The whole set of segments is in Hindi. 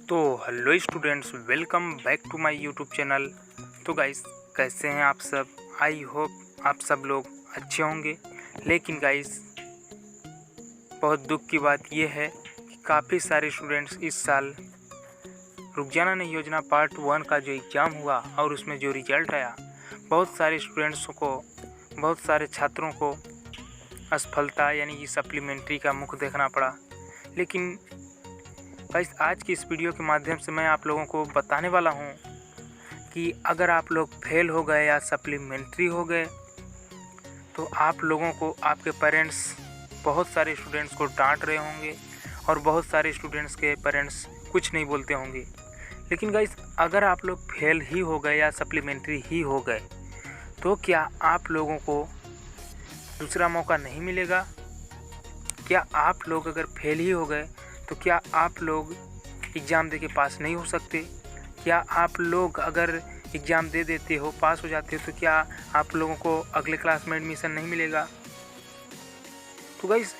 तो hello students, welcome back to my YouTube channel. तो गाइस, कैसे हैं आप सब? आई होप आप सब लोग अच्छे होंगे। लेकिन गाइस, बहुत दुख की बात यह है कि काफ़ी सारे स्टूडेंट्स इस साल रुक जाना नहीं योजना पार्ट 1 का जो एग्ज़ाम हुआ और उसमें जो रिजल्ट आया, बहुत सारे स्टूडेंट्स को, बहुत सारे छात्रों को असफलता यानी कि सप्लीमेंट्री का मुख देखना पड़ा। लेकिन गाइस, आज की इस वीडियो के माध्यम से मैं आप लोगों को बताने वाला हूं कि अगर आप लोग फेल हो गए या सप्लीमेंट्री हो गए तो आप लोगों को आपके पेरेंट्स बहुत सारे स्टूडेंट्स को डांट रहे होंगे और बहुत सारे स्टूडेंट्स के पेरेंट्स कुछ नहीं बोलते होंगे। लेकिन गाइस, अगर आप लोग फेल ही हो गए या सप्लीमेंट्री ही हो गए तो क्या आप लोगों को दूसरा मौका नहीं मिलेगा? क्या आप लोग अगर फेल ही हो गए तो क्या आप लोग एग्ज़ाम दे के पास नहीं हो सकते? क्या आप लोग अगर एग्ज़ाम दे देते हो, पास हो जाते हो, तो क्या आप लोगों को अगले क्लास में एडमिशन नहीं मिलेगा? तो गाइस,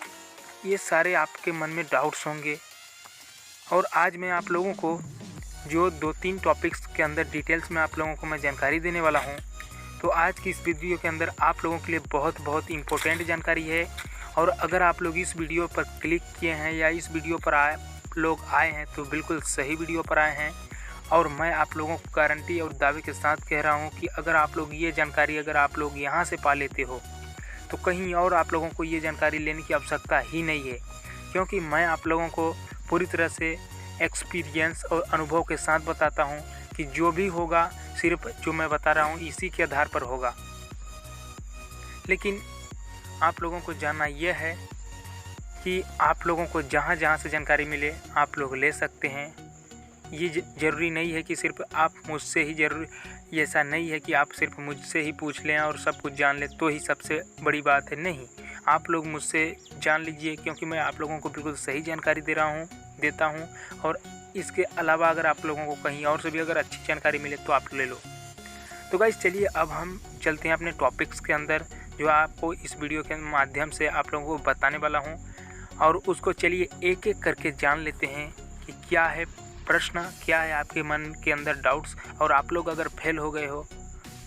ये सारे आपके मन में डाउट्स होंगे और आज मैं आप लोगों को जो 2-3 टॉपिक्स के अंदर डिटेल्स में आप लोगों को मैं जानकारी देने वाला हूँ। तो आज की इस वीडियो के अंदर आप लोगों के लिए बहुत इम्पोर्टेंट जानकारी है। और अगर आप लोग इस वीडियो पर क्लिक किए हैं या इस वीडियो पर लोग आए हैं तो बिल्कुल सही वीडियो पर आए हैं। और मैं आप लोगों को गारंटी और दावे के साथ कह रहा हूं कि अगर आप लोग ये जानकारी अगर आप लोग यहां से पा लेते हो तो कहीं और आप लोगों को ये जानकारी लेने की आवश्यकता ही नहीं है, क्योंकि मैं आप लोगों को पूरी तरह से एक्सपीरियंस और अनुभव के साथ बताता हूँ कि जो भी होगा सिर्फ जो मैं बता रहा हूँ इसी के आधार पर होगा। लेकिन आप लोगों को जानना यह है कि आप लोगों को जहाँ जहाँ से जानकारी मिले आप लोग ले सकते हैं। ये ज़रूरी नहीं है कि सिर्फ आप मुझसे ही ये ऐसा नहीं है कि आप सिर्फ मुझसे ही पूछ लें और सब कुछ जान लें तो ही सबसे बड़ी बात है। नहीं, आप लोग मुझसे जान लीजिए, क्योंकि मैं आप लोगों को बिल्कुल सही जानकारी देता हूँ। और इसके अलावा अगर आप लोगों को कहीं और से भी अगर अच्छी जानकारी मिले तो आप ले लो। तो गाइस, चलिए अब हम चलते हैं अपने टॉपिक्स के अंदर जो आपको इस वीडियो के माध्यम से आप लोगों को बताने वाला हूं, और उसको चलिए एक एक करके जान लेते हैं कि क्या है प्रश्न, क्या है आपके मन के अंदर डाउट्स। और आप लोग अगर फेल हो गए हो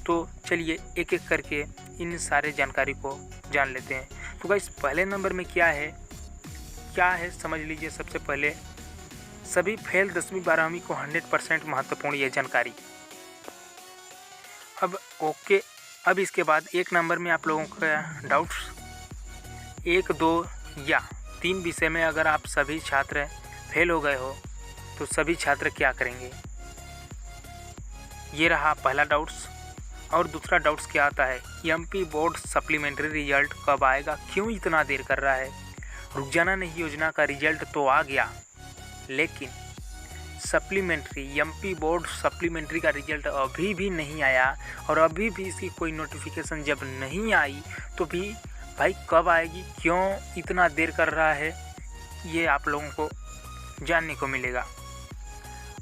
तो चलिए एक एक करके इन सारे जानकारी को जान लेते हैं। तो गाइस, पहले नंबर में क्या है समझ लीजिए। सबसे पहले सभी फेल 10वीं 12वीं को 100% महत्वपूर्ण ये जानकारी। अब इसके बाद एक नंबर में आप लोगों का डाउट्स 1, 2 या 3 विषय में अगर आप सभी छात्र फेल हो गए हो तो सभी छात्र क्या करेंगे? ये रहा पहला डाउट्स। और दूसरा डाउट्स क्या आता है, एमपी बोर्ड सप्लीमेंट्री रिजल्ट कब आएगा? क्यों इतना देर कर रहा है? रुक जाना नहीं योजना का रिजल्ट तो आ गया, लेकिन सप्लीमेंट्री एमपी बोर्ड सप्लीमेंट्री का रिजल्ट अभी भी नहीं आया। और अभी भी इसकी कोई नोटिफिकेशन जब नहीं आई तो भी भाई कब आएगी, क्यों इतना देर कर रहा है, ये आप लोगों को जानने को मिलेगा।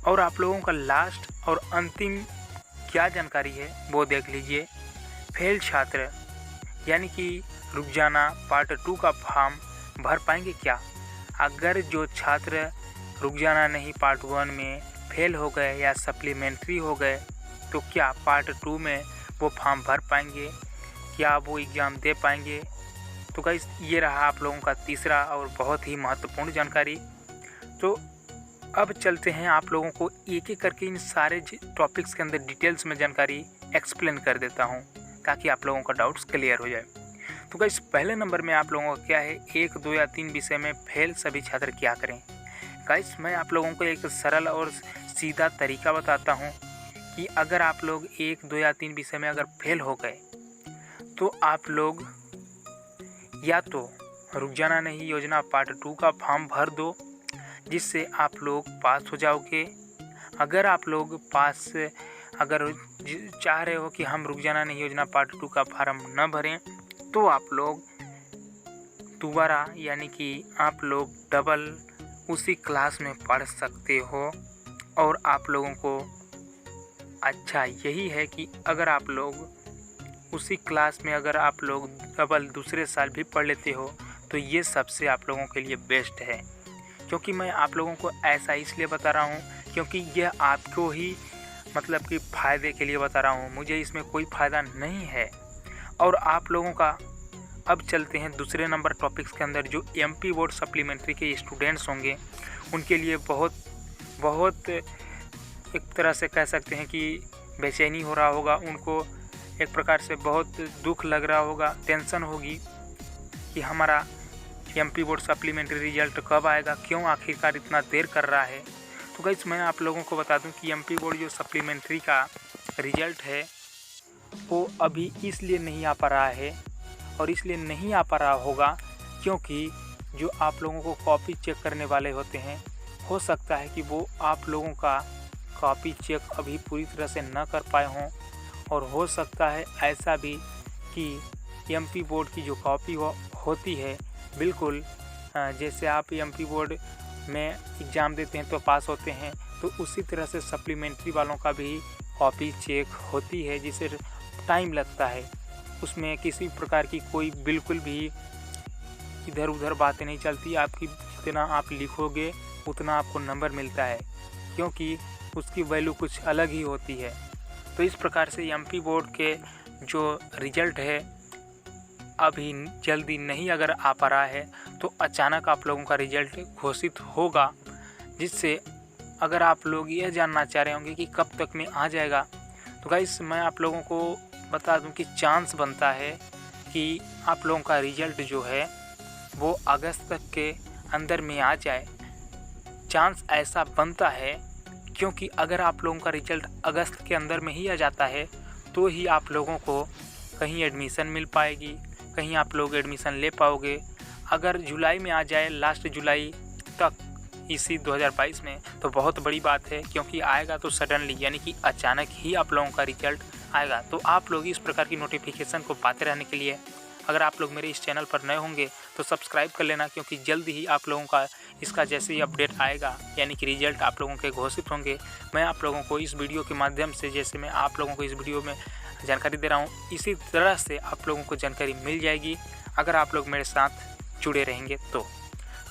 और आप लोगों का लास्ट और अंतिम क्या जानकारी है वो देख लीजिए। फेल छात्र यानी कि रुक जाना पार्ट 2 का फॉर्म भर पाएंगे क्या? अगर जो छात्र रुक जाना नहीं पार्ट 1 में फेल हो गए या सप्लीमेंट्री हो गए तो क्या पार्ट 2 में वो फॉर्म भर पाएंगे? क्या वो एग्ज़ाम दे पाएंगे? तो गाइस, ये रहा आप लोगों का तीसरा और बहुत ही महत्वपूर्ण जानकारी। तो अब चलते हैं, आप लोगों को एक एक करके इन सारे टॉपिक्स के अंदर डिटेल्स में जानकारी एक्सप्लेन कर देता हूँ ताकि आप लोगों का डाउट्स क्लियर हो जाए। तो गाइस, पहले नंबर में आप लोगों का क्या है, 1, 2 या 3 विषय में फेल सभी छात्र क्या करें? गाइस, मैं आप लोगों को एक सरल और सीधा तरीका बताता हूं कि अगर आप लोग 1, 2 या 3 विषय में अगर फेल हो गए तो आप लोग या तो रुक जाना नहीं योजना पार्ट 2 का फॉर्म भर दो, जिससे आप लोग पास हो जाओगे। अगर आप लोग अगर चाह रहे हो कि हम रुक जाना नहीं योजना पार्ट 2 का फॉर्म न भरें तो आप लोग दोबारा यानी कि आप लोग डबल उसी क्लास में पढ़ सकते हो। और आप लोगों को अच्छा यही है कि अगर आप लोग उसी क्लास में अगर आप लोग डबल दूसरे साल भी पढ़ लेते हो तो ये सबसे आप लोगों के लिए बेस्ट है। क्योंकि मैं आप लोगों को ऐसा इसलिए बता रहा हूँ क्योंकि यह आपको ही मतलब कि फ़ायदे के लिए बता रहा हूँ, मुझे इसमें कोई फ़ायदा नहीं है। और आप लोगों का अब चलते हैं दूसरे नंबर टॉपिक्स के अंदर, जो एमपी बोर्ड सप्लीमेंट्री के स्टूडेंट्स होंगे उनके लिए बहुत एक तरह से कह सकते हैं कि बेचैनी हो रहा होगा, उनको एक प्रकार से बहुत दुख लग रहा होगा, टेंशन होगी कि हमारा एमपी बोर्ड सप्लीमेंट्री रिजल्ट कब आएगा, क्यों आखिरकार इतना देर कर रहा है। तो गाइस मैं आप लोगों को बता दूं कि एमपी बोर्ड जो सप्लीमेंट्री का रिजल्ट है वो अभी इसलिए नहीं आ पा रहा है, और इसलिए नहीं आ पा रहा होगा क्योंकि जो आप लोगों को कॉपी चेक करने वाले होते हैं, हो सकता है कि वो आप लोगों का कॉपी चेक अभी पूरी तरह से न कर पाए हों, और हो सकता है ऐसा भी कि एमपी बोर्ड की जो कॉपी होती है बिल्कुल जैसे आप एमपी बोर्ड में एग्ज़ाम देते हैं तो पास होते हैं, तो उसी तरह से सप्लीमेंट्री वालों का भी कॉपी चेक होती है, जिसे टाइम लगता है। उसमें किसी प्रकार की कोई बिल्कुल भी इधर उधर बातें नहीं चलती, आपकी जितना आप लिखोगे उतना आपको नंबर मिलता है, क्योंकि उसकी वैल्यू कुछ अलग ही होती है। तो इस प्रकार से एमपी बोर्ड के जो रिजल्ट है अभी जल्दी नहीं अगर आ पा रहा है तो अचानक आप लोगों का रिजल्ट घोषित होगा, जिससे अगर आप लोग यह जानना चाह रहे होंगे कि कब तक में आ जाएगा, तो गाइस मैं आप लोगों को बता दूं कि चांस बनता है कि आप लोगों का रिजल्ट जो है वो अगस्त तक के अंदर में आ जाए। चांस ऐसा बनता है क्योंकि अगर आप लोगों का रिजल्ट अगस्त के अंदर में ही आ जाता है तो ही आप लोगों को कहीं एडमिशन मिल पाएगी, कहीं आप लोग एडमिशन ले पाओगे। अगर जुलाई में आ जाए, लास्ट जुलाई तक इसी 2022 में, तो बहुत बड़ी बात है, क्योंकि आएगा तो सडनली, यानी कि अचानक ही आप लोगों का रिजल्ट आएगा। तो आप लोग इस प्रकार की नोटिफिकेशन को पाते रहने के लिए अगर आप लोग मेरे इस चैनल पर नए होंगे तो सब्सक्राइब कर लेना, क्योंकि जल्द ही आप लोगों का इसका जैसे ही अपडेट आएगा, यानी कि रिजल्ट आप लोगों के घोषित होंगे, मैं आप लोगों को इस वीडियो के माध्यम से, जैसे मैं आप लोगों को इस वीडियो में जानकारी दे रहा हूँ, इसी तरह से आप लोगों को जानकारी मिल जाएगी अगर आप लोग मेरे साथ जुड़े रहेंगे तो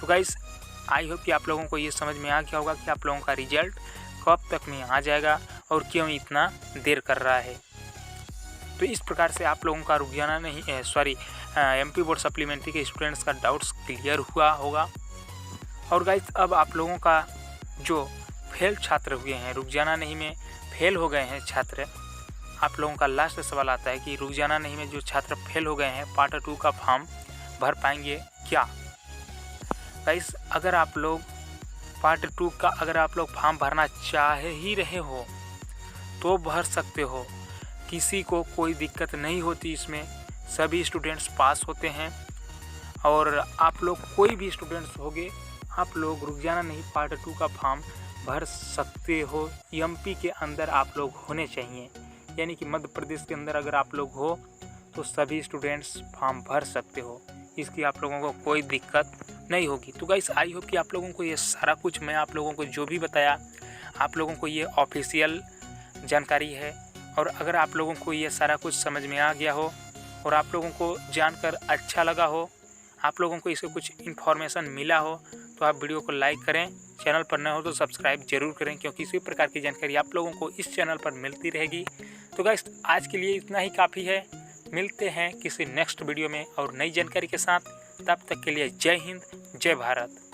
गाइस आई होप कि आप लोगों को ये समझ में आ गया होगा कि आप लोगों का रिजल्ट कब तक में आ जाएगा और क्यों इतना देर कर रहा है। तो इस प्रकार से आप लोगों का रुझाना नहीं एमपी बोर्ड सप्लीमेंट्री के स्टूडेंट्स का डाउट्स क्लियर हुआ होगा। और गाइस अब आप लोगों का जो फेल छात्र हुए हैं, रुझाना नहीं में फेल हो गए हैं छात्र, आप लोगों का लास्ट सवाल आता है कि रुझाना नहीं में जो छात्र फेल हो गए हैं पार्ट 2 का फॉर्म भर पाएंगे क्या। गाइस अगर आप लोग पार्ट 2 का अगर आप लोग फॉर्म भरना चाह ही रहे हो तो भर सकते हो, किसी को कोई दिक्कत नहीं होती, इसमें सभी स्टूडेंट्स पास होते हैं। और आप लोग कोई भी स्टूडेंट्स होगे, आप लोग रुझाना नहीं पार्ट 2 का फॉर्म भर सकते हो। एमपी के अंदर आप लोग होने चाहिए, यानी कि मध्य प्रदेश के अंदर अगर आप लोग हो तो सभी स्टूडेंट्स फॉर्म भर सकते हो, इसकी आप लोगों को कोई दिक्कत नहीं होगी। तो गाइस आई होप कि आप लोगों को ये सारा कुछ मैं आप लोगों को जो भी बताया आप लोगों को ये ऑफिशियल जानकारी है, और अगर आप लोगों को ये सारा कुछ समझ में आ गया हो और आप लोगों को जानकर अच्छा लगा हो, आप लोगों को इससे कुछ इन्फॉर्मेशन मिला हो, तो आप वीडियो को लाइक करें, चैनल पर नए हो तो सब्सक्राइब जरूर करें, क्योंकि इसी प्रकार की जानकारी आप लोगों को इस चैनल पर मिलती रहेगी। तो गाइस आज के लिए इतना ही काफ़ी है, मिलते हैं किसी नेक्स्ट वीडियो में और नई जानकारी के साथ। तब तक के लिए जय हिंद, जय भारत।